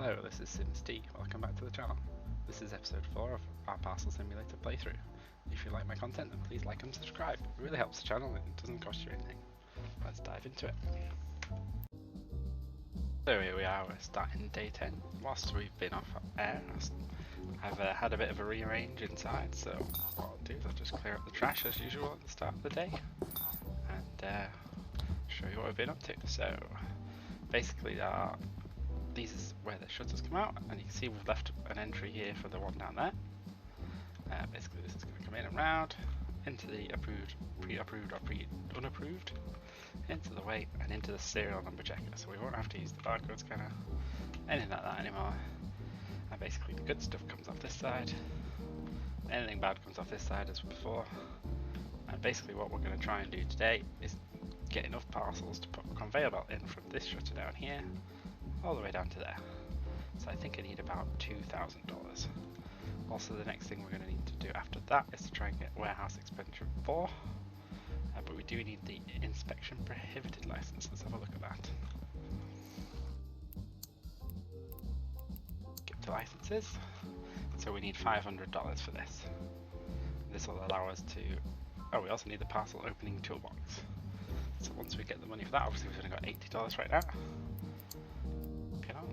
Hello, this is SimsD. Welcome back to the channel. This is episode 4 of our Parcel Simulator playthrough. If you like my content, then please like and subscribe. It really helps the channel and it doesn't cost you anything. Let's dive into it. So here we are, we're starting day 10. Whilst we've been off air, I've had a bit of a rearrange inside, so what I'll do is I'll just clear up the trash as usual at the start of the day and show you what we've been up to. So basically these is where the shutters come out, and you can see we've left an entry here for the one down there. Basically this is going to come in and round into the approved, pre-approved or unapproved, into the weight and into the serial number checker, so we won't have to use the barcode scanner, anything like that anymore. And basically the good stuff comes off this side, anything bad comes off this side as before. And basically what we're going to try and do today is get enough parcels to put a conveyor belt in from this shutter down here all the way down to there. So I think I need about $2,000. Also the next thing we're going to need to do after that is to try and get warehouse expansion 4, but we do need the inspection prohibited license. Let's have a look at that. Skip to licenses. So we need $500 for this. This will allow us to, oh, we also need the parcel opening toolbox. So once we get the money for that, obviously we've only got $80 right now.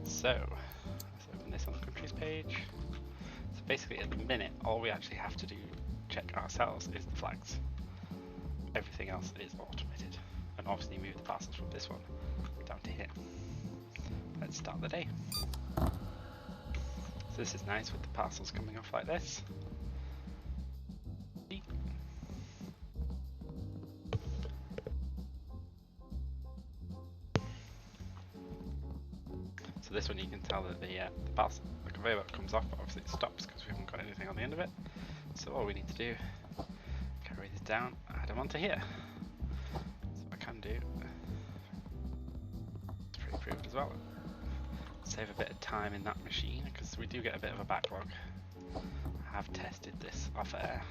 So let's open this on the countries page. So basically at the minute all we actually have to do check ourselves is the flags. Everything else is automated, and obviously move the parcels from this one down to here. Let's start the day. So this is nice with the parcels coming off like this. So this one you can tell that the conveyor belt comes off, but obviously it stops because we haven't got anything on the end of it. So all we need to do, carry this down, add them onto here. So I can do, it's pre-approved as well. Save a bit of time in that machine because we do get a bit of a backlog. I have tested this off air,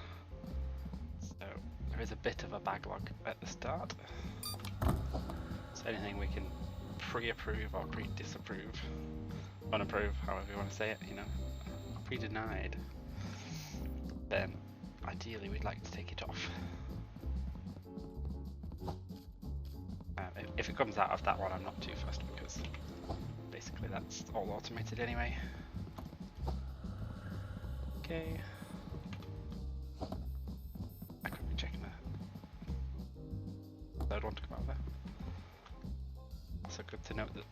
so there is a bit of a backlog at the start. So anything we can pre-approve or pre-disapprove, unapprove, however you want to say it, you know, pre-denied, then ideally we'd like to take it off. If it comes out of that one, I'm not too fussed because basically that's all automated anyway. Okay. I could be checking the third one to come out there. Also good to note that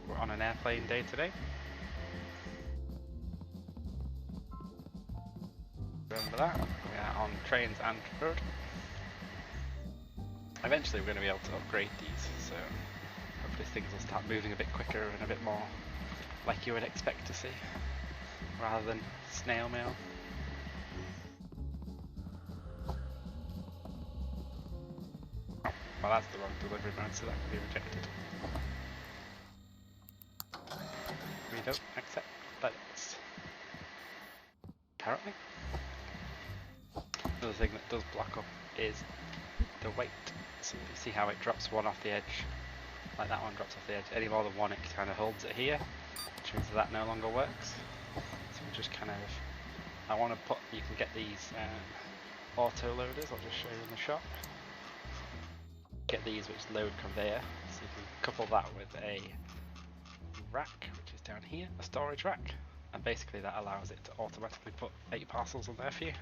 we're on an airplane day today. Remember that, we are on trains and road. Eventually we're going to be able to upgrade these, so hopefully things will start moving a bit quicker and a bit more like you would expect to see, rather than snail mail. Oh, well that's the wrong delivery mode, so that can be rejected. We don't accept that. Apparently. Another thing that does block up is the weight. So you see how it drops one off the edge, like that one drops off the edge. Any more than one, it kind of holds it here, which means that no longer works. So we just kind of, I want to put, you can get these auto loaders, I'll just show you in the shop. Get these which load conveyor, so you can couple that with a rack, which is down here, a storage rack, and basically that allows it to automatically put 8 parcels on there for you.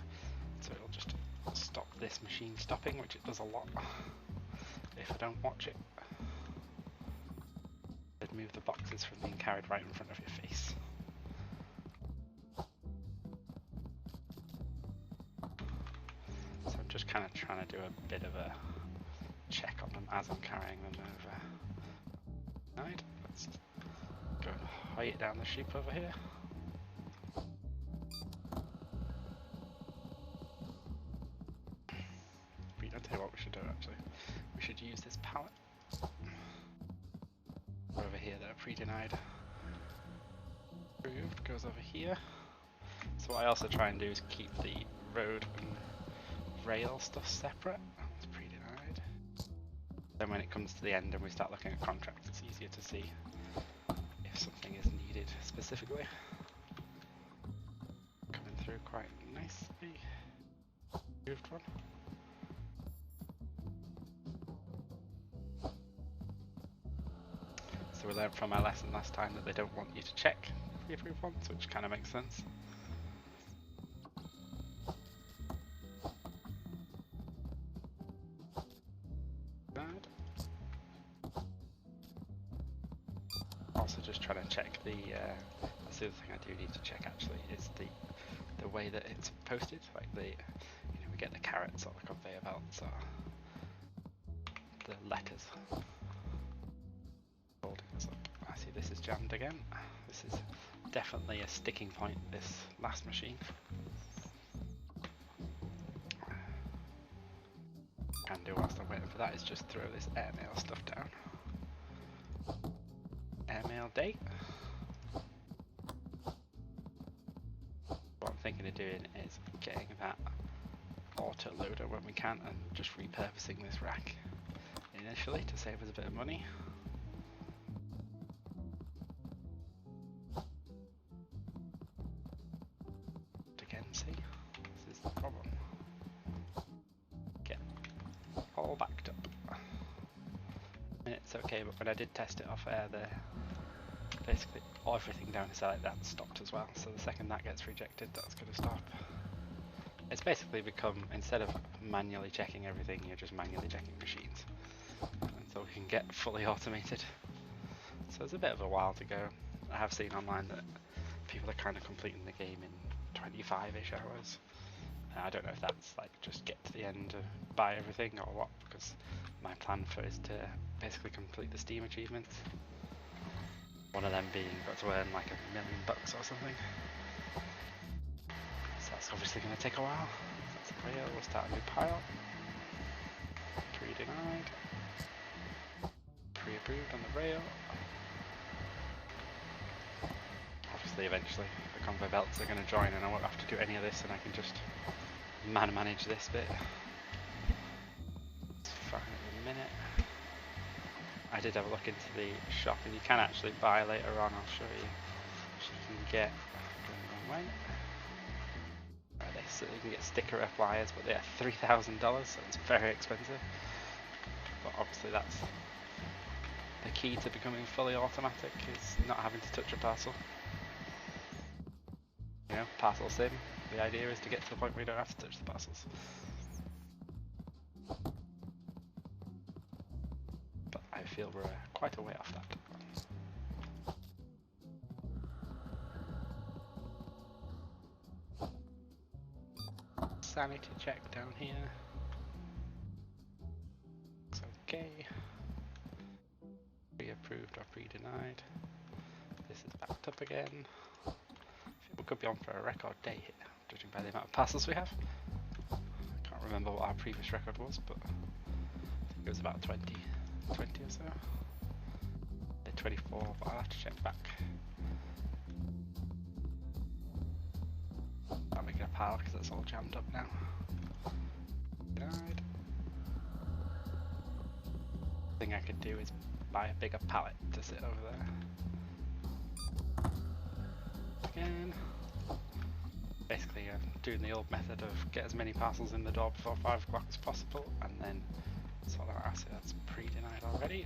So it'll just stop this machine stopping, which it does a lot if I don't watch it. It'd move the boxes from being carried right in front of your face. So I'm just kind of trying to do a bit of a check on them as I'm carrying them over. Right, let's go and hoy it down the chute over here. I'll tell you what we should do actually. We should use this pallet over here that are pre-denied. Approved goes over here. So what I also try and do is keep the road and rail stuff separate. It's pre-denied. Then when it comes to the end and we start looking at contracts, it's easier to see if something is needed quite nicely. Moved one. So we learned from our lesson last time that they don't want you to check pre-approved ones, which kind of makes sense. Also just trying to check the, that's the other thing I do need to check actually, is the way that it's posted, like the, we get the carrots or the conveyor belts or the letters. Holding this up. I see this is jammed again. This is definitely a sticking point, this last machine. Can do whilst I'm waiting for that is just throw this airmail stuff down. Airmail date. What I'm thinking of doing is getting that auto loader when we can and just repurposing this rack initially to save us a bit of money. Again, see, this is the problem. Get all backed up. And it's okay, but when I did test it off air, basically everything down here like that stopped as well. So the second that gets rejected, that's going to stop. It's basically become, instead of manually checking everything, you're just manually checking machines. Until we can get fully automated. So it's a bit of a while to go. I have seen online that people are kind of completing the game in 25-ish hours. I don't know if that's like just get to the end and buy everything or what, because my plan for is to basically complete the Steam achievements. One of them being got to earn like $1 million or something. So that's obviously going to take a while. That's a rail, we'll start a new pile. Pre-denied. Pre-approved on the rail. Obviously eventually the conveyor belts are going to join and I won't have to do any of this and I can just manage this bit. It's fine in a minute. I did have a look into the shop and you can actually buy later on, I'll show you. So you can get, so you can get sticker appliers, but they are $3,000, so it's very expensive. But obviously that's the key to becoming fully automatic, is not having to touch a parcel. You know, Parcel Sim, the idea is to get to the point where you don't have to touch the parcels. But I feel we're quite a way off that. Sanity check down here. Looks okay. Pre-approved or pre-denied. This is backed up again. I think we could be on for a record day here, judging by the amount of parcels we have. I can't remember what our previous record was, but I think it was about 20 or so. 24, but I'll have to check back. I'm making a pile because it's all jammed up now. Denied. Thing I could do is buy a bigger pallet to sit over there. Again. Basically doing the old method of get as many parcels in the door before 5 o'clock as possible and then sort that out. So that's pre-denied already.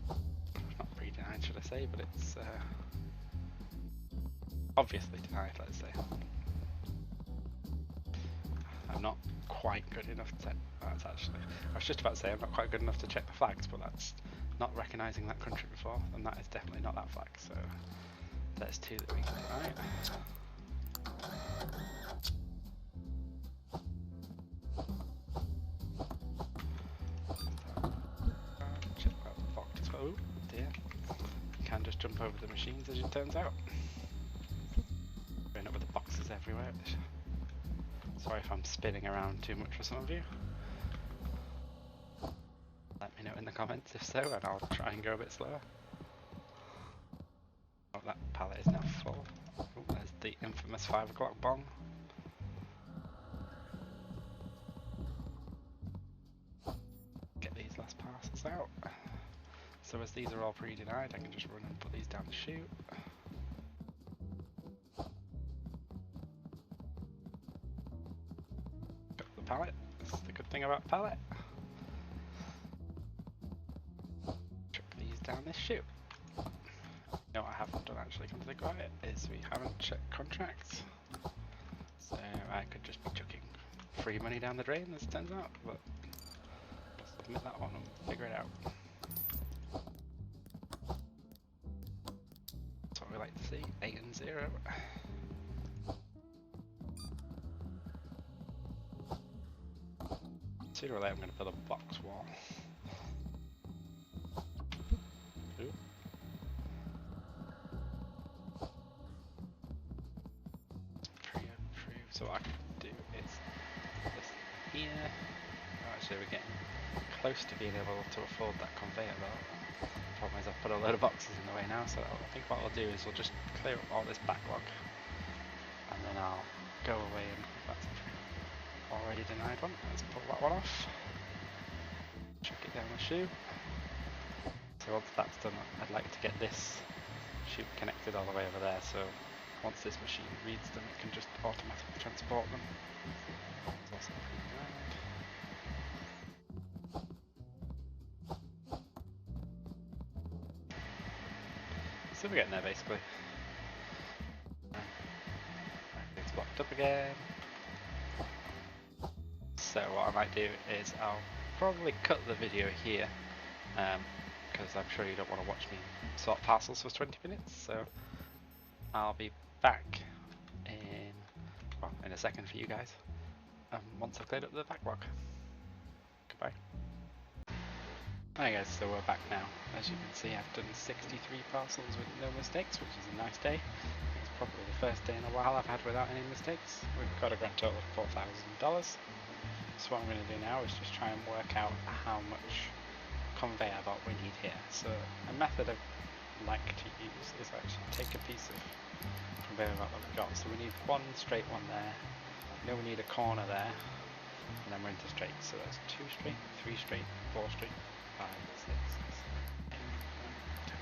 Not pre-denied should I say, but it's obviously denied, let's say. I'm not quite good enough to that's actually, I was just about to say I'm not quite good enough to check the flags, but that's not recognising that country before, and that is definitely not that flag, so there's 2 that we can deny. Check that locked as well. Oh dear. You can just jump over the machines as it turns out. End up with the boxes everywhere. Sorry if I'm spinning around too much for some of you. Let me know in the comments if so, and I'll try and go a bit slower. Oh, that pallet is now full. Oh, there's the infamous 5 o'clock bong. Get these last parcels out. So as these are all pre-denied, I can just run and put these down the chute. pallet. That's the good thing about pallet. Chuck these down this chute. No, I haven't done actually, come to think about it, is we haven't checked contracts. So I could just be chucking free money down the drain, as it turns out, but I'll submit that one and figure it out. That's what we like to see, 8 and 0. Sooner or later I'm going to build a box wall. Ooh. So what I can do is this here. Oh, actually, we're getting close to being able to afford that conveyor belt. Problem is I've put a load of boxes in the way now, so I think what I'll do is we'll just clear up all this backlog, and then I'll go away and that's already denied one. Let's pull that one off. Chuck it down the chute. So once that's done, I'd like to get this chute connected all the way over there. So once this machine reads them, it can just automatically transport them. It's also pretty grand. So we're getting there basically. Everything's blocked up again. So what I might do is I'll probably cut the video here, because I'm sure you don't want to watch me sort parcels for 20 minutes. So I'll be back in a second for you guys, once I've cleared up the backlog. Goodbye. Hi guys, so we're back now. As you can see, I've done 63 parcels with no mistakes, which is a nice day. It's probably the first day in a while I've had without any mistakes. We've got a grand total of $4,000. So what I'm going to do now is just try and work out how much conveyor belt we need here. So a method I like to use is actually take a piece of conveyor belt that we've got. So we need one straight one there, then we need a corner there, and then we're into straight. So that's 2 straight, 3 straight, 4 straight, 5, 6, 7, 8, 9,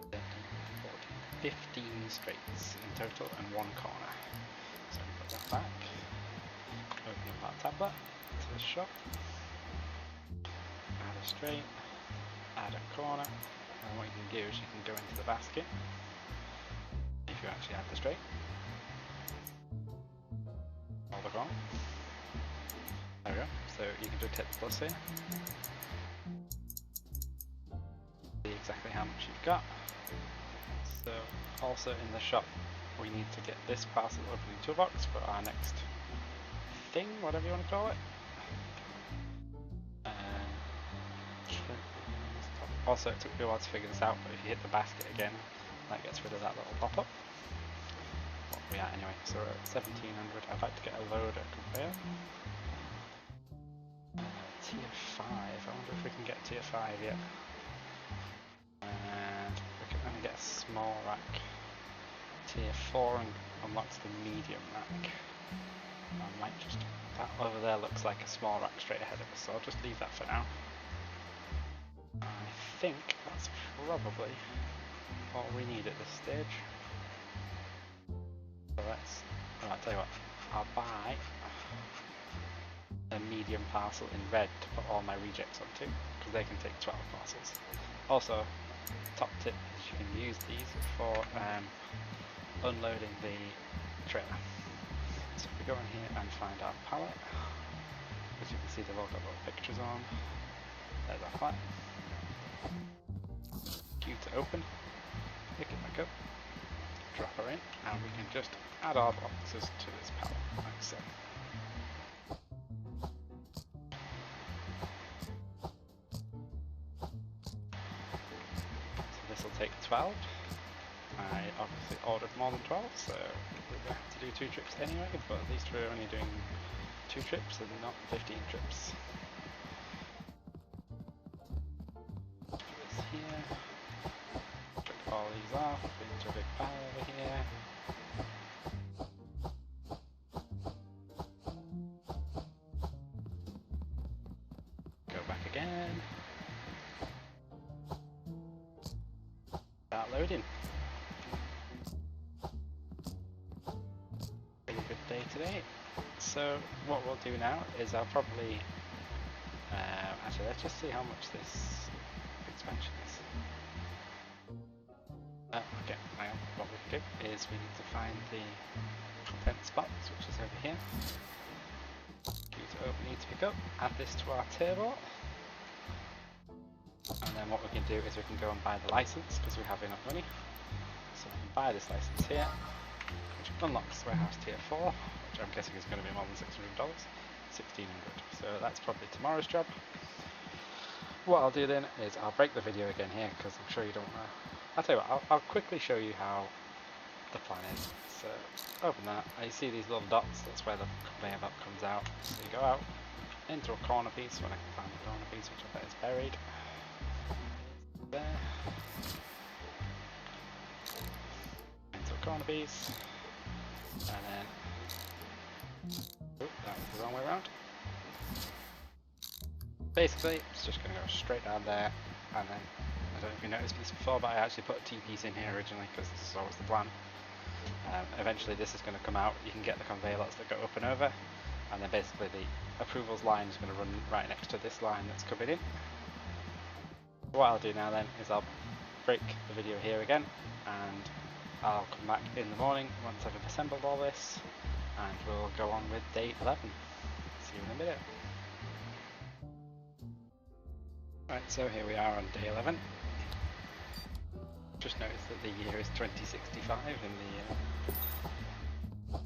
10, 11, 12, 13, 14, 15 straights in total and 1 corner. So put that back, open up our tablet to the shop, add a straight, add a corner, and what you can do is you can go into the basket if you actually have the straight. Or the corner. There we go. So you can just hit the plus here. See exactly how much you've got. So also in the shop we need to get this parcel opening toolbox for our next thing, whatever you want to call it. Also, it took me a while to figure this out, but if you hit the basket again, that gets rid of that little pop-up. What are we at anyway? So we're at 1700. I'd like to get a loader conveyor. Tier 5. I wonder if we can get tier 5 yet. And we can only get a small rack. Tier 4 unlocks the medium rack. I might just... That over there looks like a small rack straight ahead of us, so I'll just leave that for now. I think that's probably all we need at this stage. So I'll tell you what, I'll buy a medium parcel in red to put all my rejects onto, because they can take 12 parcels. Also, top tip is you can use these for unloading the trailer. So if we go in here and find our pallet, as you can see they've all got little pictures on. There's our pallet. Q to open, pick it back up, drop her in, and we can just add our boxes to this pallet, like so. So this will take 12. I obviously ordered more than 12, so we have to do 2 trips anyway, but at least we're only doing 2 trips and not 15 trips. This here. All these off into a big pile over here. Go back again. Start loading. Pretty good day today. so what we'll do now is I'll probably actually let's just see how much this expansion is. Okay, hang on. What we can do is we need to find the content spots, which is over here. Key to open, need to pick up. Add this to our table. And then what we can do is we can go and buy the license because we have enough money. So we can buy this license here, which unlocks warehouse tier 4, which I'm guessing is going to be more than $600. $1,600. So that's probably tomorrow's job. What I'll do then is I'll break the video again here because I'm sure you don't know. I'll tell you what, I'll quickly show you how the plan is. So open that, and you see these little dots, that's where the conveyor belt comes out. So you go out into a corner piece when I can find the corner piece, which I bet is buried. There. Into a corner piece. And then oh, that was the wrong way around. Basically, it's just going to go straight down there, and then, I don't know if you noticed this before, but I actually put a T-piece in here originally, because this is always the plan. Eventually this is going to come out, you can get the conveyor belts that go up and over, and then basically the approvals line is going to run right next to this line that's coming in. What I'll do now then, is I'll break the video here again, and I'll come back in the morning once I've assembled all this, and we'll go on with day 11. See you in a minute. Right, so here we are on day 11. Just noticed that the year is 2065 in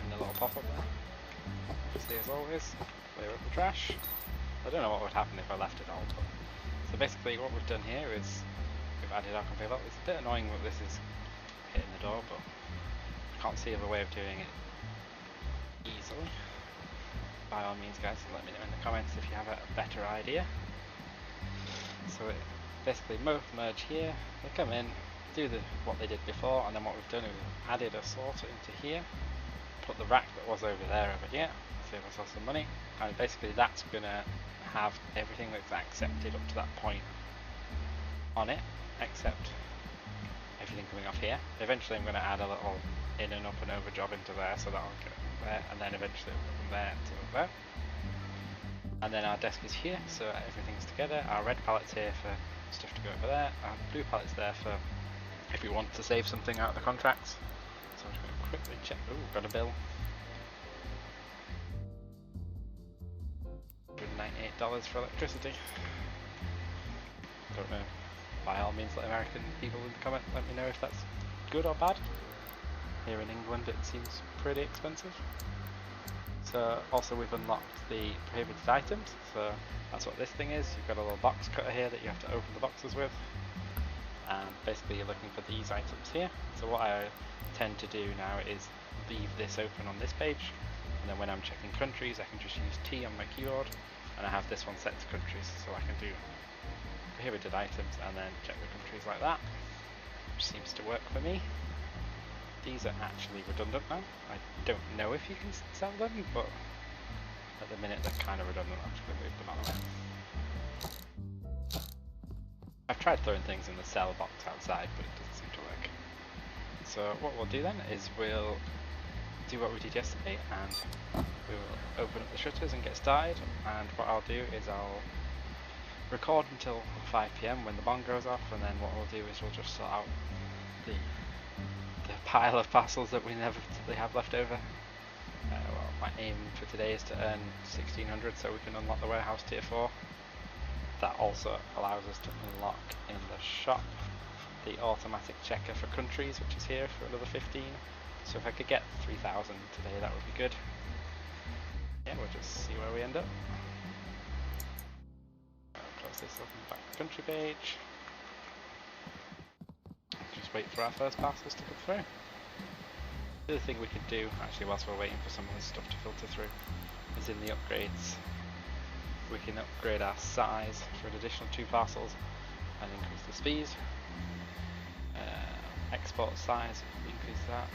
the little pop-up there. Obviously, as always, clear up the trash. I don't know what would happen if I left it all, but so basically what we've done here is we've added our conveyor belt. It's a bit annoying that this is hitting the door, but I can't see a way of doing it easily. By all means, guys, let me know in the comments if you have a better idea. So it basically merge here, they come in, do what they did before, and then what we've done is we've added a sorter into here, put the rack that was over there over here, save ourselves some money, and basically that's going to have everything that's accepted up to that point on it, except everything coming off here. Eventually I'm going to add a little in and up and over job into there, so that'll go there, and then eventually from there to there. And then our desk is here, so everything's together. Our red pallet's here for stuff to go over there. Our blue pallet's there for if we want to save something out of the contracts. So I'm just going to quickly check. Ooh, got a bill. $198 for electricity. Don't know. By all means, let American people in the comment let me know if that's good or bad. Here in England, it seems pretty expensive. So also we've unlocked the prohibited items, so that's what this thing is. You've got a little box cutter here that you have to open the boxes with, and basically you're looking for these items here. So what I tend to do now is leave this open on this page, and then when I'm checking countries I can just use T on my keyboard, and I have this one set to countries, so I can do prohibited items and then check the countries like that, which seems to work for me. These are actually redundant now. I don't know if you can sell them, but at the minute they're kind of redundant. I'm just going to move them out of the way. I've tried throwing things in the sell box outside, but it doesn't seem to work. So what we'll do then is we'll do what we did yesterday, and we will open up the shutters and get started. And what I'll do is I'll record until 5 PM when the bong goes off, and then what we'll do is we'll just sort out the pile of parcels that we inevitably have left over. Well, my aim for today is to earn 1600 so we can unlock the warehouse tier 4. That also allows us to unlock in the shop the automatic checker for countries, which is here for another 15. So if I could get 3000 today, that would be good. Yeah, we'll just see where we end up. I'll close this up and back to the country page. Just wait for our first parcels to come through. The other thing we could do, actually, whilst we're waiting for some of this stuff to filter through, is in the upgrades. We can upgrade our size for an additional 2 parcels and increase the speed. Export size, increase that.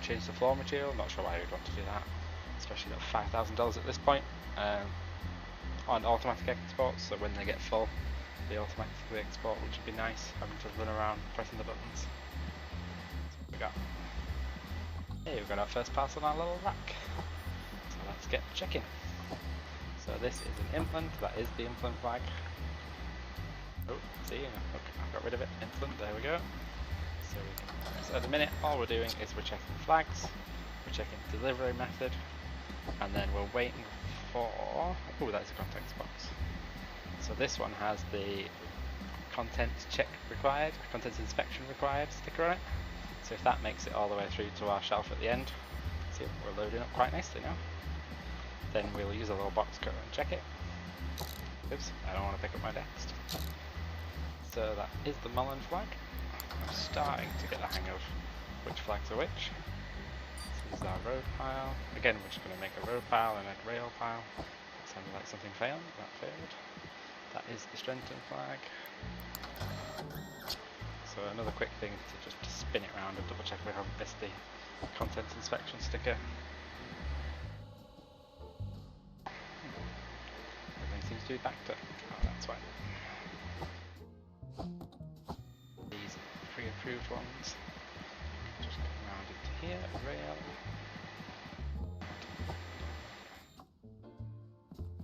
Change the floor material, not sure why you'd want to do that, especially at $5,000 at this point. On automatic exports, so when they get full, they automatically export, which would be nice, having to run around pressing the buttons. That's what we got. Hey, we've got our first parcel on our little rack. So let's get checking. So this is an implant, that is the implant flag. Oh, see, I've got rid of it. Implant, there we go. So at the minute, all we're doing is we're checking flags, we're checking delivery method, and then we're waiting for... Oh, that's a contents box. So this one has the contents check required, contents inspection required sticker on it. So if that makes it all the way through to our shelf at the end, see, we're loading up quite nicely now. Then we'll use a little box cutter and check it. Oops, I don't want to pick up my text. So that is the Mullen flag. I'm starting to get the hang of which flags are which. This is our road pile. Again, we're just going to make a road pile and a rail pile. It sounded like something failed. That failed. That is the Strenton flag. So another quick thing to just spin it around and double check we haven't missed the contents inspection sticker. Everything seems to be backed up. Oh, that's right. These pre-approved ones. Just come around into here, rail.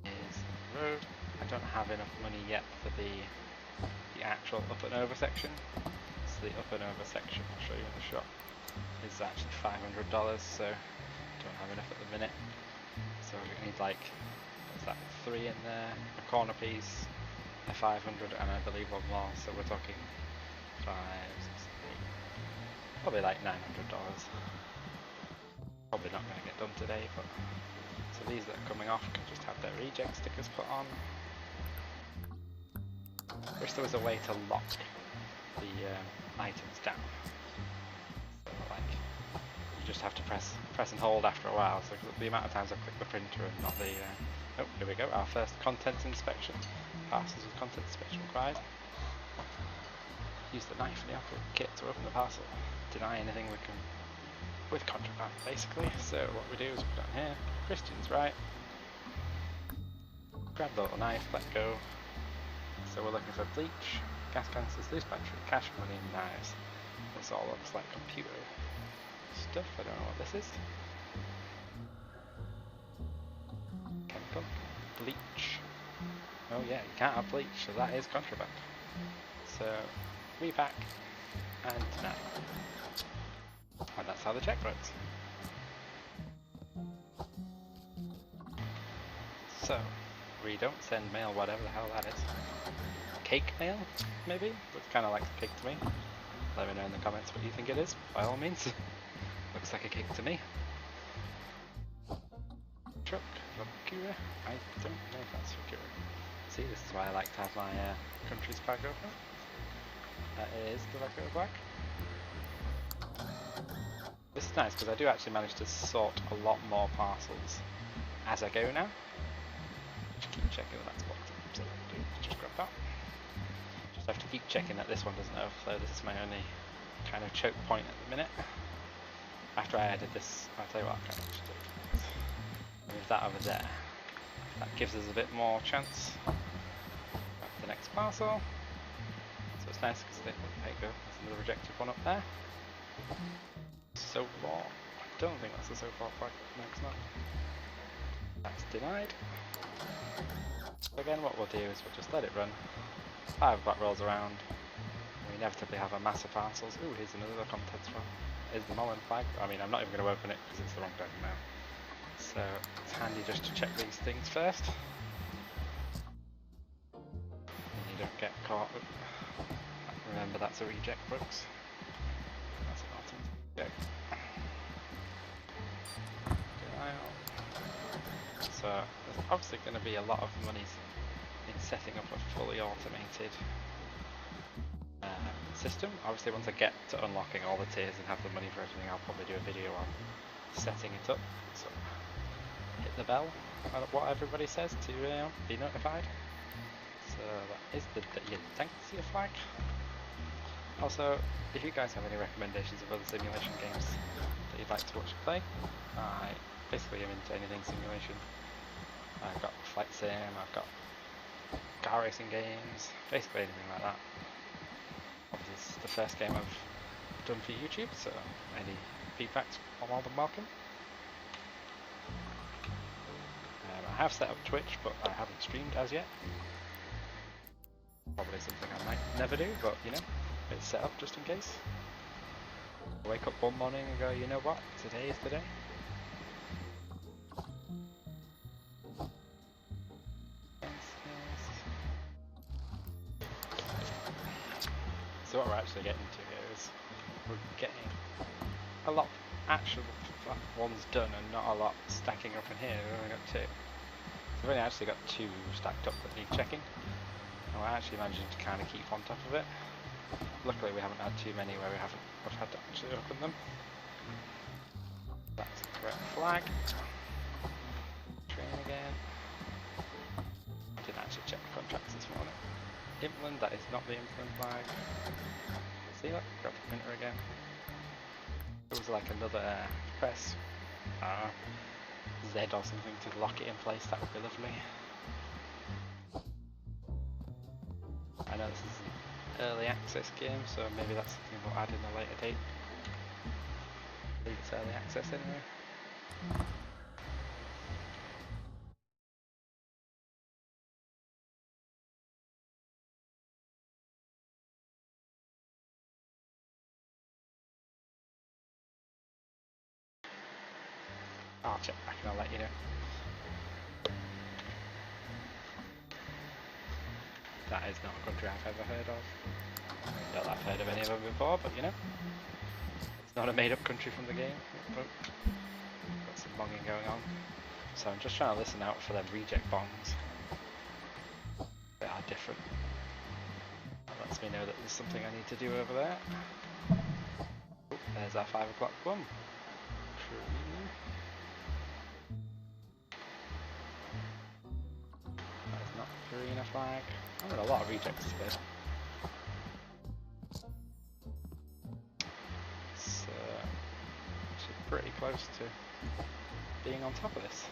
Is the road. I don't have enough money yet for the actual up and over section. So the up and over section, I'll show you in the shop, is actually $500, so don't have enough at the minute. So we need like, what's that, 3 in there, a corner piece, a 500, and I believe one more, so we're talking 5, 6, 8, probably like $900. Probably not going to get done today, but so these that are coming off can just have their reject stickers put on. Wish there was a way to lock the items down. So like, you just have to press and hold after a while. So the amount of times I click the printer and not the... oh, here we go, our first contents inspection. Parcels with contents inspection required. Use the knife in the opera kit to open the parcel. Deny anything we can with contraband, basically. So what we do is we put down here, Christian's right. Grab the little knife, let go. So we're looking for bleach, gas canisters, loose battery, cash, money, and knives. This all looks like computer stuff. I don't know what this is. Chemical, bleach. Oh yeah, you can't have bleach, so that is contraband. So repack and deny. And that's how the check works. So we don't send mail, whatever the hell that is. Cake mail, maybe? Looks kind of like a cake to me. Let me know in the comments what you think it is, by all means. Looks like a cake to me. Truck, Vakura. I don't know if that's Vakura. See, this is why I like to have my country's flag open. That is the Vakura flag. This is nice because I do actually manage to sort a lot more parcels as I go now. Just keep checking that that's blocked up, so I'll do just grab that. Just have to keep checking that this one doesn't overflow. This is my only kind of choke point at the minute. After I added this, I'll tell you what I can just do. Move that over there. That gives us a bit more chance. Back to the next parcel. So it's nice because there you go, there's another rejected one up there. So far, I don't think that's a so far flag. No, it's not. That's denied. So again, what we'll do is we'll just let it run. 5 black rolls around. We inevitably have a mass of parcels. Ooh, here's another contents one. Here's the Mullen flag. I mean, I'm not even going to open it because it's the wrong document now. So it's handy just to check these things first. And you don't get caught. Remember, that's a reject, folks. That's an autumn reject. So there's obviously going to be a lot of money in setting up a fully automated system. Obviously once I get to unlocking all the tiers and have the money for everything, I'll probably do a video on setting it up. So hit the bell, what everybody says to be notified. So that is the Yanksia flag. Also, if you guys have any recommendations of other simulation games that you'd like to watch play, I basically am into anything simulation. I've got flight sim, I've got car racing games, basically anything like that. Obviously it's the first game I've done for YouTube, so any feedback's more than welcome. I have set up Twitch, but I haven't streamed as yet. Probably something I might never do, but you know, it's set up just in case. I wake up one morning and go, you know what, today is the day. So what we're actually getting to here is we're getting a lot of actual ones done and not a lot stacking up in here. We've only got 2. So we've only actually got 2 stacked up that need checking. And we're actually managing to kind of keep on top of it. Luckily we haven't had too many where we've had to actually open them. That's the correct flag. Train again. Didn't actually check the contracts this morning. Implant, that is not the implant flag. See that? Grab the printer again. It was like another press Z or something to lock it in place, that would be lovely. I know this is an early access game, so maybe that's something we'll add in a later date. I believe it's early access anyway. I'll check back and I'll let you know. That is not a country I've ever heard of. Not that I've heard of any of them before, but you know. It's not a made up country from the game. Got some bonging going on. So I'm just trying to listen out for them reject bongs. They are different. That lets me know that there's something I need to do over there. Oh, there's our 5 o'clock one. That's not Farina flag. I'm getting a lot of rejects today. So, actually pretty close to being on top of this.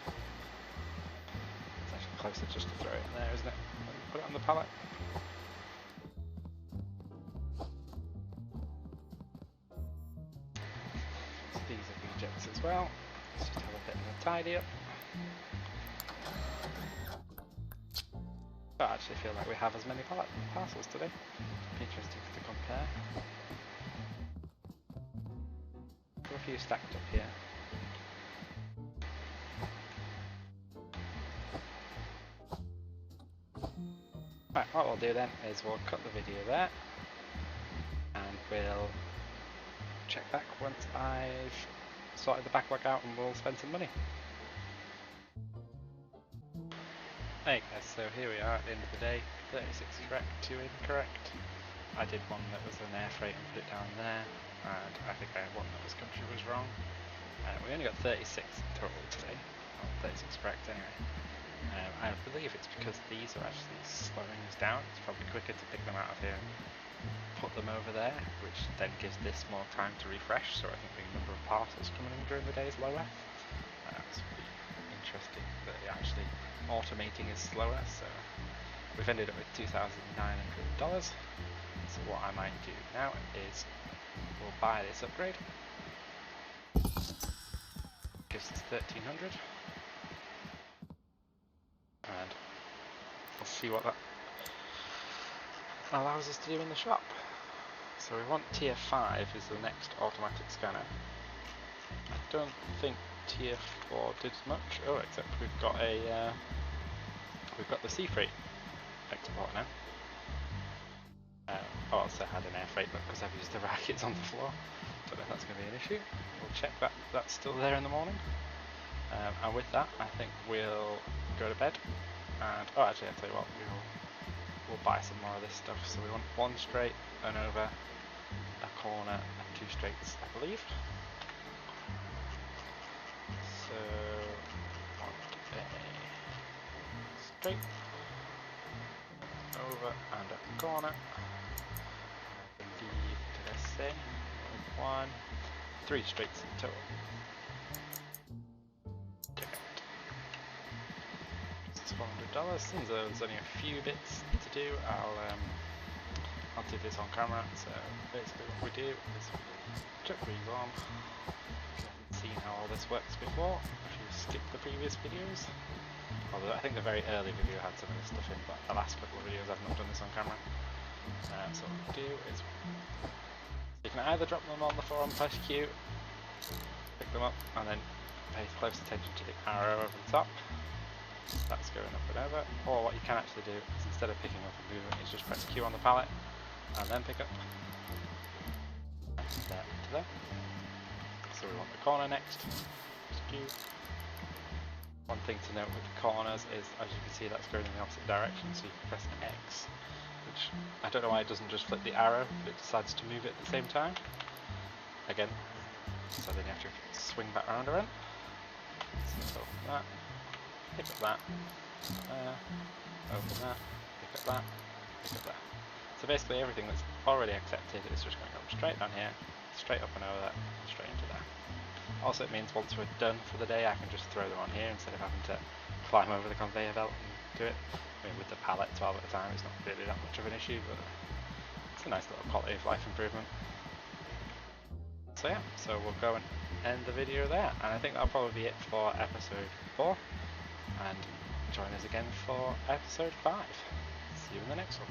It's actually closer just to throw it in there, isn't it? Put it on the pallet. So these are rejects as well. Let's just have a bit of a tidy up. I actually feel like we have as many parcels today. It'd be interesting to compare. Got a few stacked up here. Right, what we'll do then is we'll cut the video there and we'll check back once I've sorted the backlog out and we'll spend some money. Hey guys, so here we are at the end of the day, 36 correct, 2 incorrect. I did one that was an air freight and put it down there, and I think I had one that was country was wrong. We only got 36 total today, well, 36 correct anyway. I believe it's because these are actually slowing us down. It's probably quicker to pick them out of here and put them over there, which then gives this more time to refresh, so I think the number of parcels coming in during the day is lower. That's interesting that it actually automating is slower, so we've ended up with $2,900. So what I might do now is we'll buy this upgrade. Gives us 1,300, and we'll see what that allows us to do in the shop. So we want tier 5 is the next automatic scanner. I don't think tier 4 did much. Oh, except we've got the sea freight export now. I also had an air freight look because I've used the rackets on the floor. Don't know if that's going to be an issue. We'll check that that's still there in the morning. And with that, I think we'll go to bed. And actually, I'll tell you what, we'll buy some more of this stuff. So we want 1 straight, an over, a corner, and 2 straights, I believe. So want a straight, over, and a corner. I believe, did I say 1, 3 straights in total. $400. Since there's only a few bits to do, I'll I'll do this on camera. So basically what we do is chuck these on. If you haven't seen how all this works before, if you skip the previous videos, although I think the very early video had some of this stuff in, but the last couple of videos I've not done this on camera. So what we do is you can either drop them on the floor and press Q, pick them up, and then pay close attention to the arrow over the top. That's going up and over. Or what you can actually do is instead of picking up and moving, is just press Q on the pallet and then pick up. There to there. So we want the corner next. Press Q. One thing to note with the corners is, as you can see, that's going in the opposite direction, so you can press X, which I don't know why it doesn't just flip the arrow, but it decides to move it at the same time. Again, so then you have to swing back around again. So open that, pick up that, open that, pick up that, pick up that. So basically everything that's already accepted is just going to go straight down here, straight up and over that, and straight into there. Also it means once we're done for the day I can just throw them on here instead of having to climb over the conveyor belt and do it. I mean with the pallet 12 at a time it's not really that much of an issue, but it's a nice little quality of life improvement. So yeah, so we'll go and end the video there, and I think that'll probably be it for episode 4, and join us again for episode 5. See you in the next one.